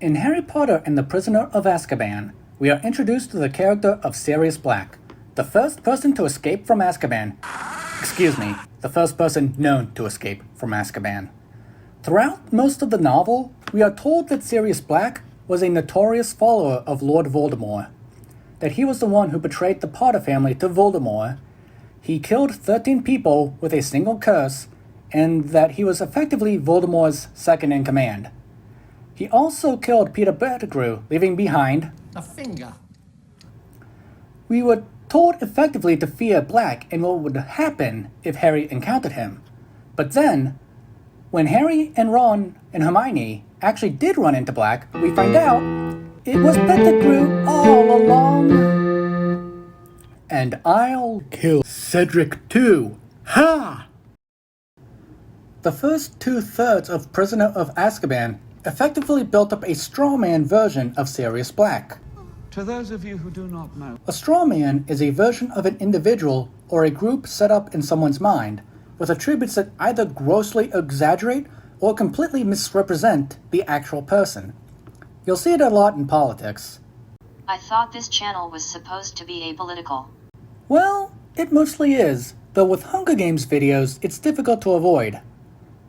In Harry Potter and the Prisoner of Azkaban, we are introduced to the character of Sirius Black, the first person to escape from Azkaban. Excuse me, the first person known to escape from Azkaban. Throughout most of the novel, we are told that Sirius Black was a notorious follower of Lord Voldemort, that he was the one who betrayed the Potter family to Voldemort. He killed 13 people with a single curse, and that he was effectively Voldemort's second-in-command. He also killed Peter Pettigrew, leaving behind a finger. We were told effectively to fear Black and what would happen if Harry encountered him. But then, when Harry and Ron and Hermione actually did run into Black, we find out it was Pettigrew all along. And I'll kill Cedric too. Ha! The first 2/3 of Prisoner of Azkaban effectively built up a straw man version of Sirius Black. To those of you who do not know, a straw man is a version of an individual or a group set up in someone's mind, with attributes that either grossly exaggerate or completely misrepresent the actual person. You'll see it a lot in politics. I thought this channel was supposed to be apolitical. Well, it mostly is, though with Hunger Games videos, it's difficult to avoid.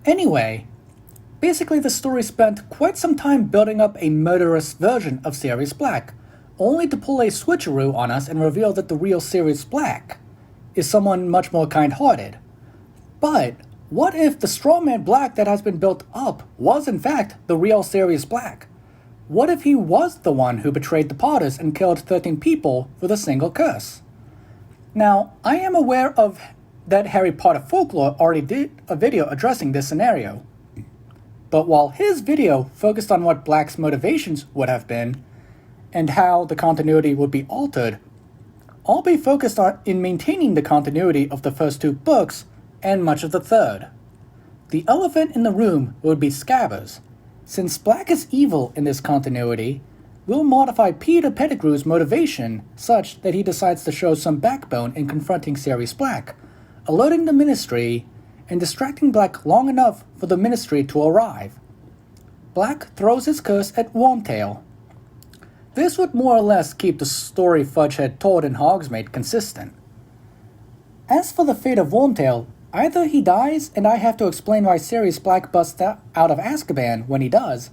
Anyway, basically the story spent quite some time building up a murderous version of Sirius Black, only to pull a switcheroo on us and reveal that the real Sirius Black is someone much more kind-hearted. But what if the strawman Black that has been built up was in fact the real Sirius Black? What if he was the one who betrayed the Potters and killed 13 people with a single curse? Now, I am aware of that Harry Potter Folklore already did a video addressing this scenario. But while his video focused on what Black's motivations would have been, and how the continuity would be altered, I'll be focused in maintaining the continuity of the first 2 books and much of the third. The elephant in the room would be Scabbers. Since Black is evil in this continuity, we'll modify Peter Pettigrew's motivation such that he decides to show some backbone in confronting Sirius Black, alerting the Ministry, and distracting Black long enough for the Ministry to arrive. Black throws his curse at Wormtail. This would more or less keep the story Fudge had told in Hogsmeade consistent. As for the fate of Wormtail, either he dies and I have to explain why Sirius Black busts out of Azkaban when he does,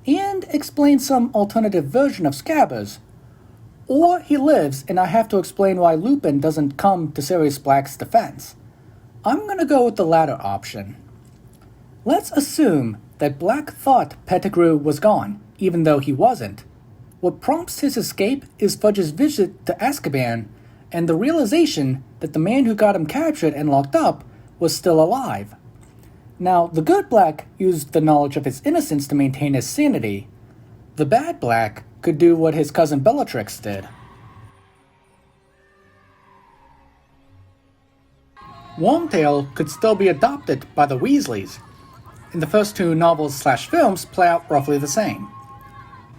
and explain some alternative version of Scabbers, or he lives and I have to explain why Lupin doesn't come to Sirius Black's defense. I'm gonna go with the latter option. Let's assume that Black thought Pettigrew was gone, even though he wasn't. What prompts his escape is Fudge's visit to Azkaban and the realization that the man who got him captured and locked up was still alive. Now, the good Black used the knowledge of his innocence to maintain his sanity. The bad Black could do what his cousin Bellatrix did. Wormtail could still be adopted by the Weasleys. In the first 2 novels/films play out roughly the same.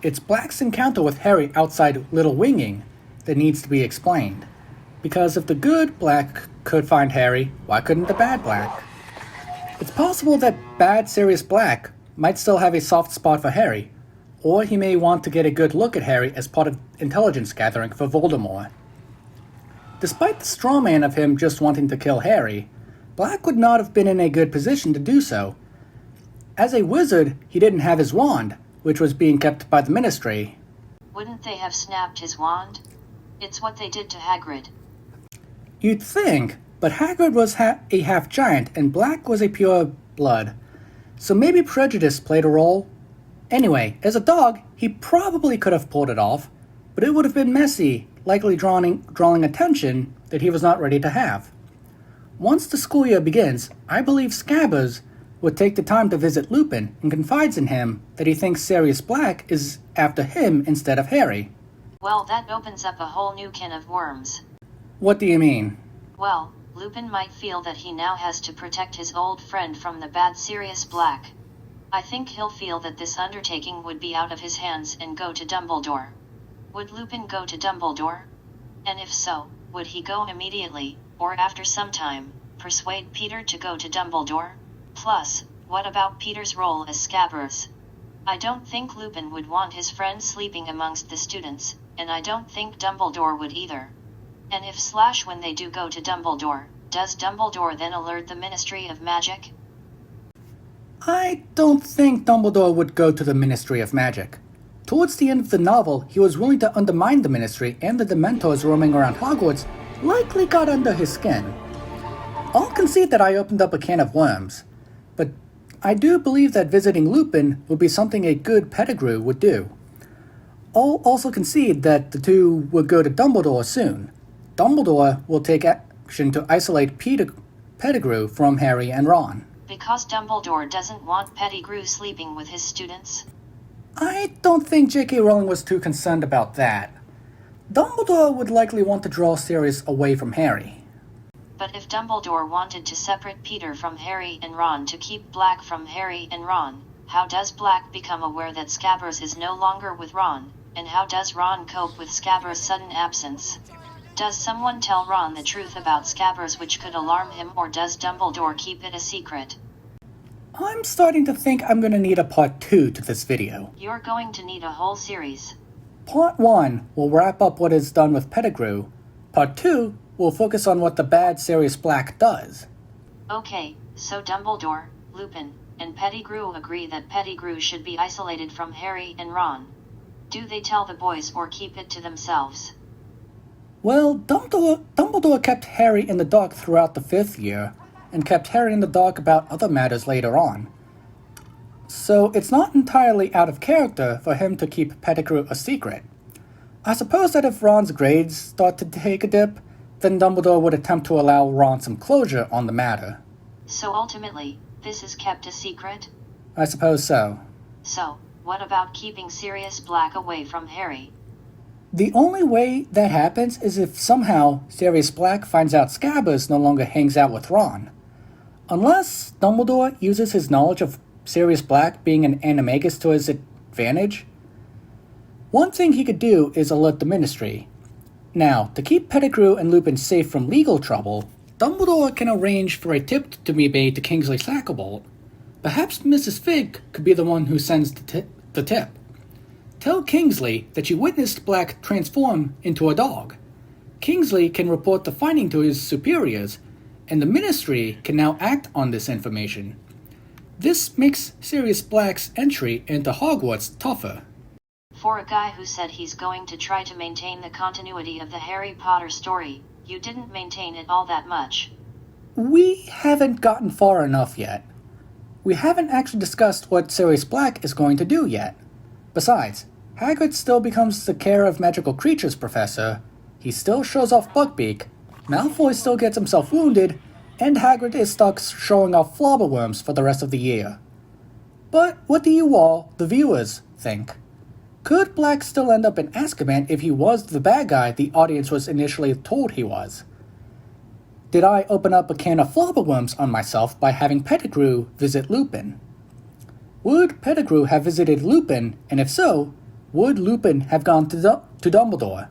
It's Black's encounter with Harry outside Little Winging that needs to be explained. Because if the good Black could find Harry, why couldn't the bad Black? It's possible that bad Sirius Black might still have a soft spot for Harry, or he may want to get a good look at Harry as part of intelligence gathering for Voldemort. Despite the straw man of him just wanting to kill Harry, Black would not have been in a good position to do so. As a wizard, he didn't have his wand, which was being kept by the Ministry. Wouldn't they have snapped his wand? It's what they did to Hagrid. You'd think, but Hagrid was a half-giant and Black was a pure blood, so maybe prejudice played a role. Anyway, as a dog, he probably could have pulled it off, but it would have been messy, likely drawing attention that he was not ready to have. Once the school year begins, I believe Scabbers would take the time to visit Lupin and confides in him that he thinks Sirius Black is after him instead of Harry. Well, that opens up a whole new can of worms. What do you mean? Well, Lupin might feel that he now has to protect his old friend from the bad Sirius Black. I think he'll feel that this undertaking would be out of his hands and go to Dumbledore. Would Lupin go to Dumbledore? And if so, would he go immediately, or after some time, persuade Peter to go to Dumbledore? Plus, what about Peter's role as Scabbers? I don't think Lupin would want his friend sleeping amongst the students, and I don't think Dumbledore would either. And if / when they do go to Dumbledore, does Dumbledore then alert the Ministry of Magic? I don't think Dumbledore would go to the Ministry of Magic. Towards the end of the novel, he was willing to undermine the Ministry, and the Dementors roaming around Hogwarts likely got under his skin. I'll concede that I opened up a can of worms, but I do believe that visiting Lupin would be something a good Pettigrew would do. I'll also concede that the two would go to Dumbledore soon. Dumbledore will take action to isolate Peter Pettigrew from Harry and Ron. Because Dumbledore doesn't want Pettigrew sleeping with his students? I don't think J.K. Rowling was too concerned about that. Dumbledore would likely want to draw Sirius away from Harry. But if Dumbledore wanted to separate Peter from Harry and Ron to keep Black from Harry and Ron, how does Black become aware that Scabbers is no longer with Ron, and how does Ron cope with Scabbers' sudden absence? Does someone tell Ron the truth about Scabbers which could alarm him, or does Dumbledore keep it a secret? I'm starting to think I'm going to need a part 2 to this video. You're going to need a whole series. Part 1 will wrap up what is done with Pettigrew. Part 2 will focus on what the bad Sirius Black does. Okay, so Dumbledore, Lupin, and Pettigrew agree that Pettigrew should be isolated from Harry and Ron. Do they tell the boys or keep it to themselves? Well, Dumbledore kept Harry in the dark throughout the 5th year, and kept Harry in the dark about other matters later on. So it's not entirely out of character for him to keep Pettigrew a secret. I suppose that if Ron's grades start to take a dip, then Dumbledore would attempt to allow Ron some closure on the matter. So ultimately, this is kept a secret? I suppose so. So, what about keeping Sirius Black away from Harry? The only way that happens is if somehow Sirius Black finds out Scabbers no longer hangs out with Ron. Unless Dumbledore uses his knowledge of Sirius Black being an animagus to his advantage. One thing he could do is alert the Ministry. Now, to keep Pettigrew and Lupin safe from legal trouble, Dumbledore can arrange for a tip to be made to Kingsley Shacklebolt. Perhaps Mrs. Fig could be the one who sends the tip. Tell Kingsley that you witnessed Black transform into a dog. Kingsley can report the finding to his superiors, and the Ministry can now act on this information. This makes Sirius Black's entry into Hogwarts tougher. For a guy who said he's going to try to maintain the continuity of the Harry Potter story, you didn't maintain it all that much. We haven't gotten far enough yet. We haven't actually discussed what Sirius Black is going to do yet. Besides, Hagrid still becomes the Care of Magical Creatures professor, he still shows off Buckbeak, Malfoy still gets himself wounded, and Hagrid is stuck showing off flobberworms for the rest of the year. But what do you all, the viewers, think? Could Black still end up in Azkaban if he was the bad guy the audience was initially told he was? Did I open up a can of flobberworms on myself by having Pettigrew visit Lupin? Would Pettigrew have visited Lupin, and if so, would Lupin have gone to Dumbledore?